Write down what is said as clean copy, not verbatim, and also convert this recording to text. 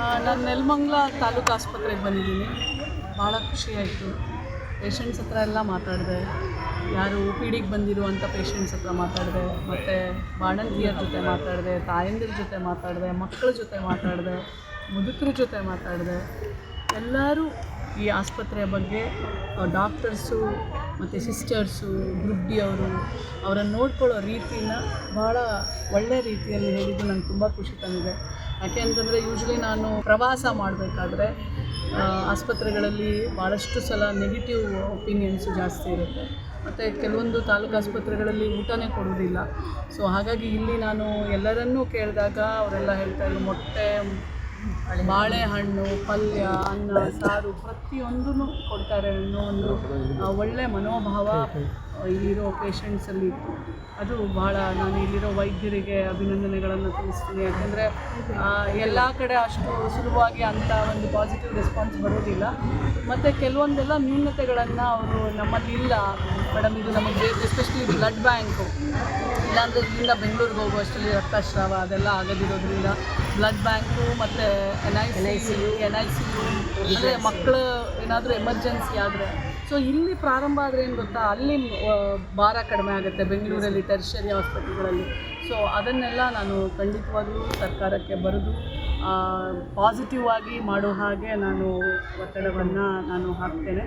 ನಾನು ನೆಲಮಂಗಲ ತಾಲೂಕು ಆಸ್ಪತ್ರೆಗೆ ಬಂದಿದ್ದೀನಿ. ಭಾಳ ಖುಷಿಯಾಯಿತು. ಪೇಷಂಟ್ಸ್ ಹತ್ರ ಎಲ್ಲ ಮಾತಾಡಿದೆ. ಯಾರು ಒ ಪಿ ಡಿಗೆ ಬಂದಿರುವಂಥ ಪೇಷಂಟ್ಸ್ ಹತ್ರ ಮಾತಾಡಿದೆ, ಮತ್ತು ಬಾಣಂತಿಯರ ಜೊತೆ ಮಾತಾಡಿದೆ, ತಾಯಂದಿರ ಜೊತೆ ಮಾತಾಡಿದೆ, ಮಕ್ಕಳ ಜೊತೆ ಮಾತಾಡಿದೆ, ಮುದುಕರ ಜೊತೆ ಮಾತಾಡಿದೆ. ಎಲ್ಲರೂ ಈ ಆಸ್ಪತ್ರೆಯ ಬಗ್ಗೆ ಡಾಕ್ಟರ್ಸು ಮತ್ತು ಸಿಸ್ಟರ್ಸು, ಗ್ರೂಪ್ ಡಿ ಅವರನ್ನು ನೋಡ್ಕೊಳ್ಳೋ ರೀತಿನ ಭಾಳ ಒಳ್ಳೆಯ ರೀತಿಯಲ್ಲಿ ಹೇಳಿದ್ದು ನಂಗೆ ತುಂಬ ಖುಷಿ ತಂದಿದೆ. ಯಾಕೆ ಅಂತಂದರೆ ಯೂಶ್ವಲಿ ನಾನು ಪ್ರವಾಸ ಮಾಡಬೇಕಾದ್ರೆ ಆಸ್ಪತ್ರೆಗಳಲ್ಲಿ ಭಾಳಷ್ಟು ಸಲ ನೆಗೆಟಿವ್ ಒಪಿನಿಯನ್ಸು ಜಾಸ್ತಿ ಇರುತ್ತೆ. ಮತ್ತು ಕೆಲವೊಂದು ತಾಲೂಕು ಆಸ್ಪತ್ರೆಗಳಲ್ಲಿ ಊಟನೇ ಕೊಡುವುದಿಲ್ಲ. ಸೊ ಹಾಗಾಗಿ ಇಲ್ಲಿ ನಾನು ಎಲ್ಲರನ್ನೂ ಕೇಳಿದಾಗ ಅವರೆಲ್ಲ ಹೇಳ್ತಾಯಿದ್ರು, ಮೊಟ್ಟೆ, ಬಾಳೆಹಣ್ಣು, ಪಲ್ಯ, ಅನ್ನ, ಸಾರು ಪ್ರತಿಯೊಂದೂ ಕೊಡ್ತಾರೆ ಅನ್ನೋ ಒಂದು ಒಳ್ಳೆಯ ಮನೋಭಾವ ಇಲ್ಲಿರೋ ಪೇಷಂಟ್ಸಲ್ಲಿ ಇತ್ತು. ಅದು ಭಾಳ ನಾನು ಇಲ್ಲಿರೋ ವೈದ್ಯರಿಗೆ ಅಭಿನಂದನೆಗಳನ್ನು ತಿಳಿಸ್ತೀನಿ. ಯಾಕೆಂದರೆ ಎಲ್ಲ ಕಡೆ ಅಷ್ಟು ಸುಲಭವಾಗಿ ಅಂಥ ಒಂದು ಪಾಸಿಟಿವ್ ರೆಸ್ಪಾನ್ಸ್ ಬರೋದಿಲ್ಲ. ಮತ್ತು ಕೆಲವೊಂದೆಲ್ಲ ನ್ಯೂನತೆಗಳನ್ನು ಅವರು ನಮ್ಮಲ್ಲಿ ಇಲ್ಲ ಮೇಡಮ್, ಇದು ನಮಗೆ ಬೇಕು, ಎಸ್ಪೆಷಲಿ ಬ್ಲಡ್ ಬ್ಯಾಂಕು. ಇಲ್ಲಾಂದರೆ ಇಲ್ಲಿಂದ ಬೆಂಗಳೂರಿಗೆ ಹೋಗುವಷ್ಟರಲ್ಲಿ ರಕ್ತಸ್ರಾವ ಅದೆಲ್ಲ ಆಗದಿರೋದ್ರಿಂದ ಬ್ಲಡ್ ಬ್ಯಾಂಕು ಮತ್ತು ಎನ್ ಐ ಸಿ ಯು ಅಂದರೆ ಮಕ್ಕಳು ಏನಾದರೂ ಎಮರ್ಜೆನ್ಸಿ ಆದರೆ, ಸೊ ಇಲ್ಲಿ ಪ್ರಾರಂಭ ಆದರೆ ಏನು ಗೊತ್ತಾ, ಅಲ್ಲಿ ಭಾರ ಕಡಿಮೆ ಆಗುತ್ತೆ ಬೆಂಗಳೂರಲ್ಲಿ ಟೆರ್ಷರಿ ಹಾಸ್ಪಿಟಲ್ಗಳಲ್ಲಿ. ಸೊ ಅದನ್ನೆಲ್ಲ ನಾನು ಖಂಡಿತವಾಗ್ಲೂ ಸರ್ಕಾರಕ್ಕೆ ಬರೆದು ಪಾಸಿಟಿವ್ ಆಗಿ ಮಾಡೋ ಹಾಗೆ ನಾನು ಒತ್ತಡವನ್ನು ಹಾಕ್ತೇನೆ.